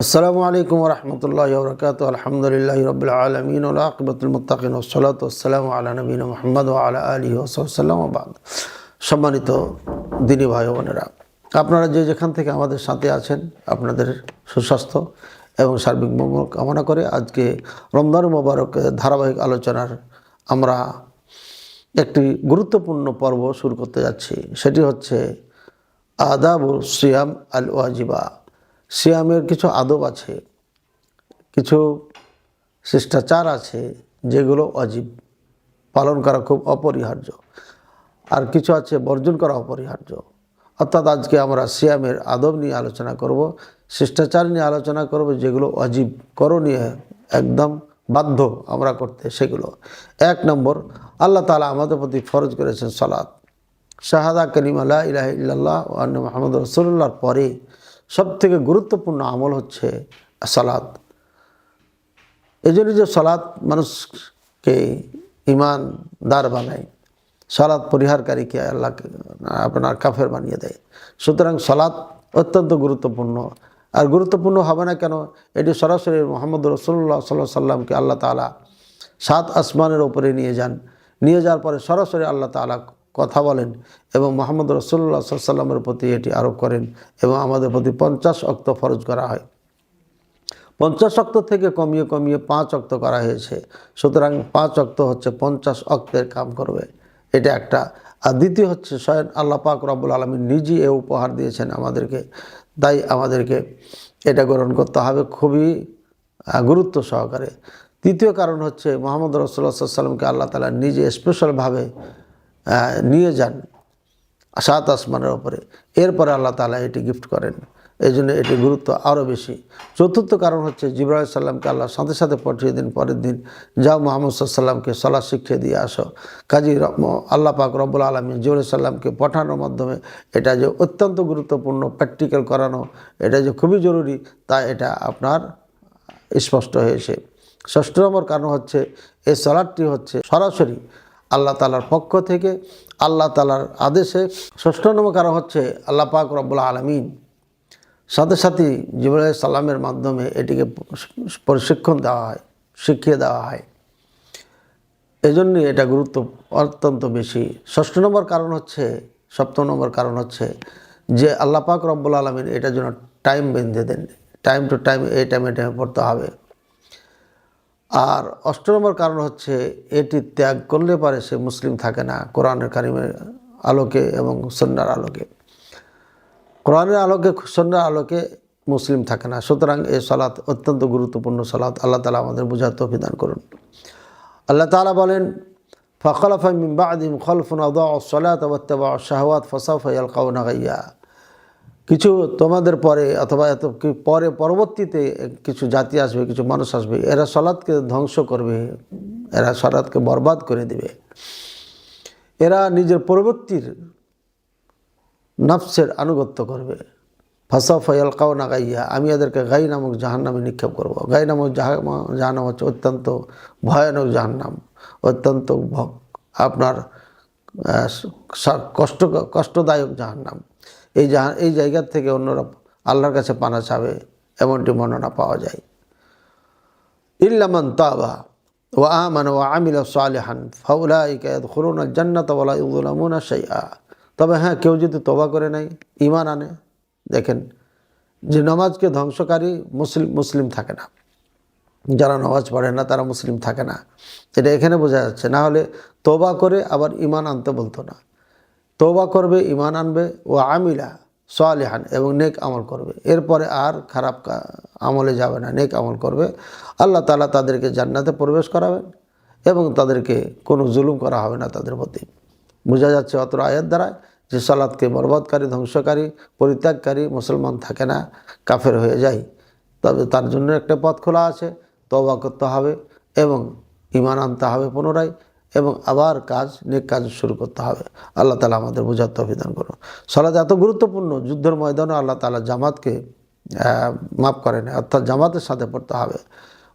আসসালামু আলাইকুম ওয়া রাহমাতুল্লাহি ওয়া বারাকাতুহু। আলহামদুলিল্লাহি রাব্বিল আলামিন ওয়া আকিবাতুল মুত্তাকিন ওয়াস সালাতু ওয়াস সালামু আলা নবিয়িনা মুহাম্মদ ওয়া আলা আলিহি ওয়া সাহবিহি ওয়া বা'দ। সম্মানিত দিনী ভাই ও বোনেরা, আপনারা যে যেখান থেকে আমাদের সাথে আছেন, আপনাদের সুস্বাস্থ্য এবং সার্বিক মঙ্গল কামনা করে আজকে রমজান মোবারক ধারাবাহিক আলোচনার আমরা একটি গুরুত্বপূর্ণ পর্ব শুরু করতে যাচ্ছি। সেটি হচ্ছে আদাবুল সিয়াম আল ওয়াজিবা। সিয়ামের কিছু আদব আছে, কিছু শিষ্টাচার আছে যেগুলো ওয়াজিব, পালন করা খুব অপরিহার্য, আর কিছু আছে বর্জন করা অপরিহার্য। অর্থাৎ আজকে আমরা সিয়ামের আদব নিয়ে আলোচনা করব, শিষ্টাচার নিয়ে আলোচনা করব, যেগুলো ওয়াজিব, করণীয়, একদম বাধ্য আমরা করতে। সেগুলো এক নম্বর, আল্লাহ তাআলা আমাদের প্রতি ফরজ করেছেন সালাত। শাহাদা কালিমা লা ইলাহা ইল্লাল্লাহ ওয়া আন্না মুহাম্মাদুর রাসূলুল্লাহর পরে সবথেকে গুরুত্বপূর্ণ আমল হচ্ছে সালাত। এই জন্য যে সালাত মানুষকে ঈমানদার বানায়, সালাত পরিহারকারীকে আল্লাহকে আপনার কাফের বানিয়ে দেয়। সুতরাং সালাত অত্যন্ত গুরুত্বপূর্ণ। আর গুরুত্বপূর্ণ হবে না কেন? এটি সরাসরি মুহাম্মদ রাসূলুল্লাহ সাল্লাল্লাহু আলাইহি সাল্লামকে আল্লাহ তাআলা 7 আসমানের ওপরে নিয়ে যান। নিয়ে যাওয়ার পরে সরাসরি আল্লাহ তাআলা কথা বলেন এবং মুহাম্মদ রাসূলুল্লাহ সাল্লাল্লাহু আলাইহি সাল্লামের প্রতি এটি আরোপ করেন এবং আমাদের প্রতি 50 ওয়াক্ত ফরজ করা হয়। 50 ওয়াক্ত থেকে কমিয়ে কমিয়ে 5 ওয়াক্ত করা হয়েছে। সুতরাং 5 ওয়াক্ত হচ্ছে 50 ওয়াক্তের কাম করবে, এটা একটা। আর দ্বিতীয় হচ্ছে স্বয়ং আল্লাহ পাক রব্বুল আলামিন নিজেই এ উপহার দিয়েছেন আমাদেরকে, তাই আমাদেরকে এটা গ্রহণ করতে হবে খুবই গুরুত্ব সহকারে। তৃতীয় কারণ হচ্ছে মুহাম্মদ রাসূলুল্লাহ সাল্লাল্লাহু আলাইহি সাল্লামকে আল্লাহ তাআলা নিজে স্পেশালভাবে নিয়ে যান 7 আসমানের ওপরে, এরপরে আল্লাহ তাআলা এটি গিফট করেন। এই জন্য এটি গুরুত্ব আরও বেশি। চতুর্থ কারণ হচ্ছে জিবরাইল আলাইহিস সালামকে আল্লাহ সাথে সাথে পাঠিয়ে দিন, পরের দিন যাও মুহাম্মদ সাল্লাল্লাহু আলাইহি সাল্লামকে সালাত শিখিয়ে দিয়ে আসো। কাজী আল্লাহ পাক রব্বুল আলামিন জিবরাইল আলাইহিস সালামকে পাঠানোর মাধ্যমে এটা যে অত্যন্ত গুরুত্বপূর্ণ, প্র্যাকটিক্যাল করানো, এটা যে খুবই জরুরি, তা এটা আপনার স্পষ্ট হয়েছে। ষষ্ঠ নম্বর কারণ হচ্ছে এই সালাতটি হচ্ছে সরাসরি আল্লাহ তাআলার পক্ষ থেকে, আল্লাহ তাআলার আদেশে। ষষ্ঠ নম্বর কারণ হচ্ছে আল্লাহ পাক রব্বুল আলামিন সাথে সাথে জিবরাইল আলাইহিস সালামের মাধ্যমে এটিকে প্রশিক্ষণ দেওয়া হয়, শিখিয়ে দেওয়া হয়। এজন্যই এটা গুরুত্ব অত্যন্ত বেশি। ষষ্ঠ নম্বর কারণ হচ্ছে, সপ্তম নম্বর কারণ হচ্ছে যে আল্লাহ পাক রব্বুল আলামিন এটার জন্য টাইম বেঁধে দেন, টাইম টু টাইম, এই টাইমে পড়তে হবে। আর অষ্ট নম্বর কারণ হচ্ছে এটি ত্যাগ করলে পারে সে মুসলিম থাকে না কোরআনের কারিমের আলোকে এবং সুন্নাহর আলোকে। কোরআনের আলোকে, সুন্নাহর আলোকে মুসলিম থাকে না। সুতরাং এই সালাত অত্যন্ত গুরুত্বপূর্ণ সালাত। আল্লাহ তাআলা আমাদের বুঝার তৌফিক দান করুন। আল্লাহ তাআলা বলেন, ফাখালাফা মিন বা'দিহিম খালফুন আদাউস সালাতা ওয়াত্তাবাউশ শাহাওয়াত ফাসাউফা ইয়ালকাউনা গাইয়্যা। কিছু তোমাদের পরে অথবা এত পরে পরবর্তীতে কিছু জাতি আসবে, কিছু মানুষ আসবে, এরা সালাতকে ধ্বংস করবে, এরা সালাতকে বরবাদ করে দেবে। এরা নিজের পরবর্তীর নফসের আনুগত্য করবে। ফাসাউফা ইয়ালকাউনা গাইয়্যা, আমি এদেরকে গাই নামক জাহান্নামে নিক্ষেপ করব। গাই নামক জাহান্নাম হচ্ছে অত্যন্ত ভয়ানক জাহান্নাম, অত্যন্ত আপনার কষ্টদায়ক জাহান্নাম। এই জায়গার থেকে অন্যরা আল্লাহর কাছে পানা চাবে, এমনটি বর্ণনা পাওয়া যায়। ইল্লা মান তাবা ওয়া আমানা ওয়া আমিলা সালিহান ফাউলাইকা ইয়াদখুলুনাল জান্নাতা ওয়া লা ইউযলামুনা শাইআ। তবে হ্যাঁ, কেউ যদি তওবা করে নেয়, ঈমান আনে, দেখেন যে নামাজকে ধ্বংসকারী মুসলিম থাকে না, যারা নামাজ পড়ে না তারা মুসলিম থাকে না, এটা এখানে বোঝা যাচ্ছে। না হলে তওবা করে আবার ঈমান আনতে বলতো না। তওবা করবে, ঈমান আনবে, ও আমিলা সালিহান, এবং নেক আমল করবে, এরপরে আর খারাপ আমলে যাবে না, নেক আমল করবে। আল্লাহ তাআলা তাদেরকে জান্নাতে প্রবেশ করাবেন এবং তাদেরকে কোনো জুলুম করা হবে না তাদের প্রতি। বোঝা যাচ্ছে অত্র আয়াত দ্বারা যে সালাতকে বরবাদকারী, ধ্বংসকারী, পরিত্যাগকারী মুসলমান থাকে না, কাফের হয়ে যায়। তবে তার জন্য একটা পথ খোলা আছে, তওবা করতে হবে এবং ঈমান আনতে হবে পুনরায়, এবং আবার নেক কাজ শুরু করতে হবে। আল্লাহ তাআলা আমাদের বুঝার তৌফিক দান করুন। সালাত এত গুরুত্বপূর্ণ, যুদ্ধের ময়দানে আল্লাহ তাআলা জামাতকে মাফ করেন, অর্থাৎ জামাতের সাথে পড়তে হবে।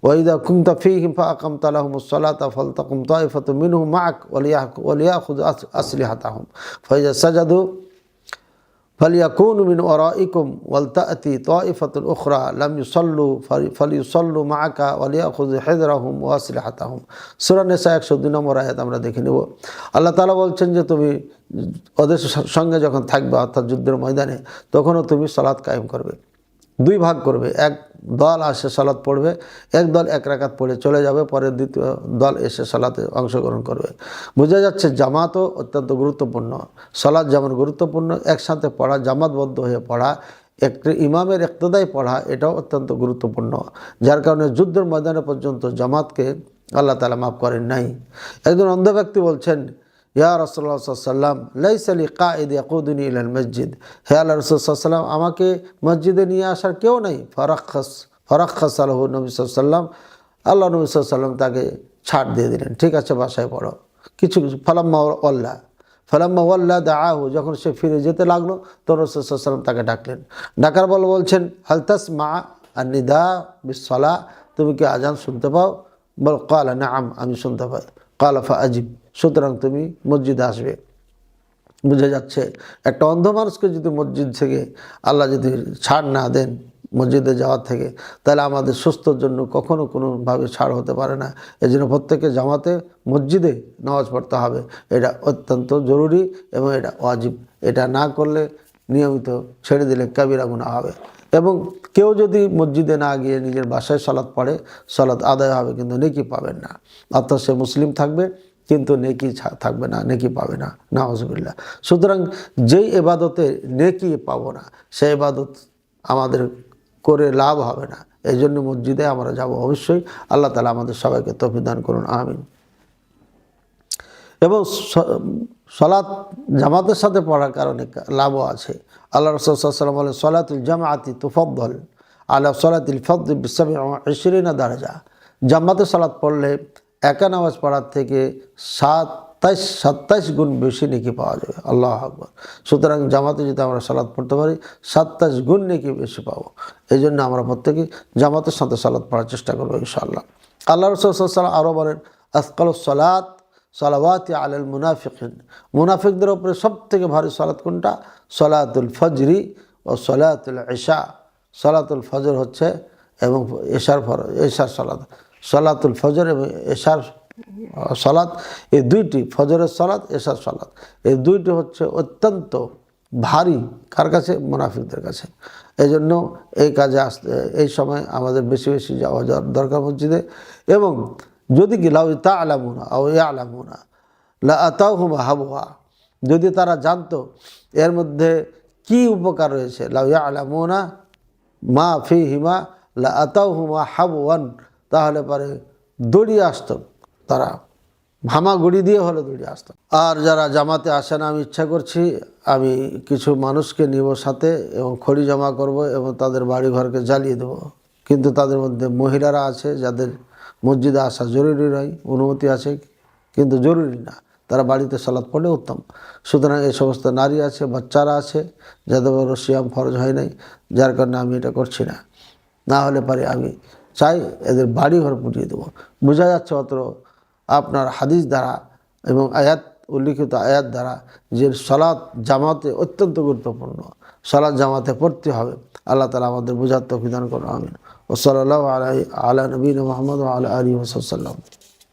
ওয়াইদা কুনতা ফীহিম ফাআকামতা লাহুমুস সালাতা ফালতাকুম তাইফাতুম মিনহুম মা'াক ওয়ালিয়াখুযু আসলিহাতাহুম ফাইজা সাজাদু ফালিয়াকুনু মিন ওয়ারাইকুম ওয়ালতাআতি তাইফাতুন উখরা লাম ইউসাল্লু ফালিয়ুসাল্লু মাআকা ওয়ালিয়াখুযু হিযরাহুম ওয়া আসলিহাতাহুম। সূরা নিসা 102 নম্বর আয়াত আমরা দেখে নেব। আল্লাহ তাআলা বলছেন যে তুমি ওদের সঙ্গে যখন থাকবে অর্থাৎ যুদ্ধের ময়দানে তখনও তুমি সালাত কায়েম করবে। দুই ভাগ করবে, এক দল আসে সালাত পড়বে, এক দল এক রাকাত পড়ে চলে যাবে, পরে দ্বিতীয় দল এসে সালাতে অংশগ্রহণ করবে। বোঝা যাচ্ছে জামাতও অত্যন্ত গুরুত্বপূর্ণ। সালাত যেমন গুরুত্বপূর্ণ, একসাথে পড়া, জামাতবদ্ধ হয়ে পড়া, একটি ইমামের ইক্তেদায় পড়া, এটাও অত্যন্ত গুরুত্বপূর্ণ। যার কারণে যুদ্ধের ময়দানে পর্যন্ত জামাতকে আল্লাহ তাআলা মাফ করেন নাই। একজন অন্ধ ব্যক্তি বলছেন, ইয়া রাসূলুল্লাহ সাল্লাল্লাহু আলাইহি ওয়াসাল্লাম লাইসা লি কাঈদ ইয়াকুদুনি ইলাল মসজিদ, হে আল্লাহর রাসূল সাল্লাল্লাহু আলাইহি ওয়াসাল্লাম আমাকে মসজিদে নিয়ে আসার কেউ নেই। ফারাক্খাস লাহু নবী সাল্লাল্লাহু আলাইহি ওয়াসাল্লাম, আল্লাহ নবী সাল্লাল্লাহু আলাইহি ওয়াসাল্লাম তাকে ছাড় দিয়ে দিলেন, ঠিক আছে বাসায় পড়ো। কিছু ফালাম্মা ওয়াল্লা দাআহু, যখন সে ফিরে যেতে লাগলো তখন রাসূল সাল্লাল্লাহু আলাইহি ওয়াসাল্লাম তাকে ডাকলেন। ডাকার বলে বলছেন, হাল তাসমা আন-নিদা বিস-সালাহ, তুমি কি আজান শুনতে পাও? বল ক্বালা নাআম, আমি শুনতে পাই। ক্বালা ফাআজিব, সুতরাং তুমি মসজিদে আসবে। বুঝা যাচ্ছে একটা অন্ধ মানুষকে যদি মসজিদ থেকে আল্লাহ যদি ছাড় না দেন মসজিদে যাওয়ার থেকে, তাহলে আমাদের সুস্থর জন্য কখনো কোনোভাবে ছাড় হতে পারে না। এই জন্য প্রত্যেকে জামাতে মসজিদে নামাজ পড়তে হবে, এটা অত্যন্ত জরুরি এবং এটা ওয়াজিব। এটা না করলে নিয়মিত ছেড়ে দিলে কাবিরা গুনাহ হবে। এবং কেউ যদি মসজিদে না গিয়ে নিজের বাসায় সালাত পড়ে, সালাত আদায় হবে কিন্তু নেকি পাবেন না। অর্থাৎ সে মুসলিম থাকবে কিন্তু নেকি থাকবে না, নেকি পাবে না, নাউজুবিল্লাহ। সুতরাং যেই ইবাদতে নেকি পাবো না সেই ইবাদত আমাদের করে লাভ হবে না। এই জন্য মসজিদে আমরা যাব অবশ্যই। আল্লাহ তাআলা আমাদের সবাইকে তৌফিক দান করুন, আমিন। এবং সালাত জামাতের সাথে পড়ার কারণে লাভও আছে। আল্লাহ রাসূল সাল্লাল্লাহু আলাইহি ওয়াসাল্লাম বলেন, সালাতুল জামাআতি তুফাদ্দাল আলা সালাতিল ফার্দ বি27 দারাজা। জামাতে সালাত পড়লে একা নামাজ পড়ার থেকে 27 গুণ বেশি নেকি পাওয়া যাবে। আল্লাহু আকবার। সুতরাং জামাতে যদি আমরা সালাত পড়তে পারি 27 গুণ নেকি বেশি পাবো। এই জন্য আমরা প্রত্যেকে জামাতের সাথে সালাত পড়ার চেষ্টা করবো ইনশাআল্লাহ। আল্লাহ রাসূল সাল্লাল্লাহু আলাইহি ওয়াসাল্লাম আরও বলেন, আসকালুস সালাত সালাওয়াতি আলাল মুনাফিকিন, মুনাফিকদের উপরে সবথেকে ভারী সালাত কোনটা? সালাতুল ফজরি ও সালাতুল ইশা। সালাতুল ফজর হচ্ছে এবং এশার সালাত, সালাতুল ফজর এবং এশার সালাত, এই দুইটি, ফজরের সালাত, এশার সালাত, এই দুইটি হচ্ছে অত্যন্ত ভারী। কার কাছে? মুনাফিকদের কাছে। এই জন্য এই কাজে আসতে এই সময় আমাদের বেশি বেশি যাওয়া দরকার মসজিদে। এবং যদি কি লাউ তা'লামুনা আও ইয়া'লামুনা লা আতাউহুমা হাবুহা, যদি তারা জানতো এর মধ্যে কি উপকার রয়েছে, লাউ ইয়া'লামুনা মা ফিহিমা লা আতাউহুমা হাবওয়ান, তাহলে পরে দৌড়িয়ে আসত তারা, ভামাগুড়ি দিয়ে হলে দৌড়িয়ে আসত। আর যারা জামাতে আসে না, আমি ইচ্ছা করছি আমি কিছু মানুষকে নিব সাথে এবং খড়ি জমা করব এবং তাদের বাড়ি ঘরকে জ্বালিয়ে দেব। কিন্তু তাদের মধ্যে মহিলারা আছে যাদের মসজিদে আসা জরুরি নয়, অনুমতি আছে কিন্তু জরুরি না, তারা বাড়িতে সালাত পড়লে উত্তম। সুতরাং এই সমস্ত নারী আছে, বাচ্চারা আছে যাদের বড় সিয়াম ফরজ হয় নাই, যার কারণে আমি এটা করছি না। না হলে পারে আমি চাই এদের বাড়ি ঘর পুড়িয়ে দেবো। বোঝা যাচ্ছে অত্র আপনার হাদিস দ্বারা এবং আয়াত, উল্লিখিত আয়াত দ্বারা যে সালাত জামাতে অত্যন্ত গুরুত্বপূর্ণ, সালাত জামাতে পড়তে হবে। আল্লাহ তাআলা আমাদের বোঝার তৌফিক দান করুন, আমিন। ওয়া সাল্লাল্লাহু আলা নবিয়িনা মুহাম্মদ ওয়া আলা আলিহি ওয়া সাল্লাম।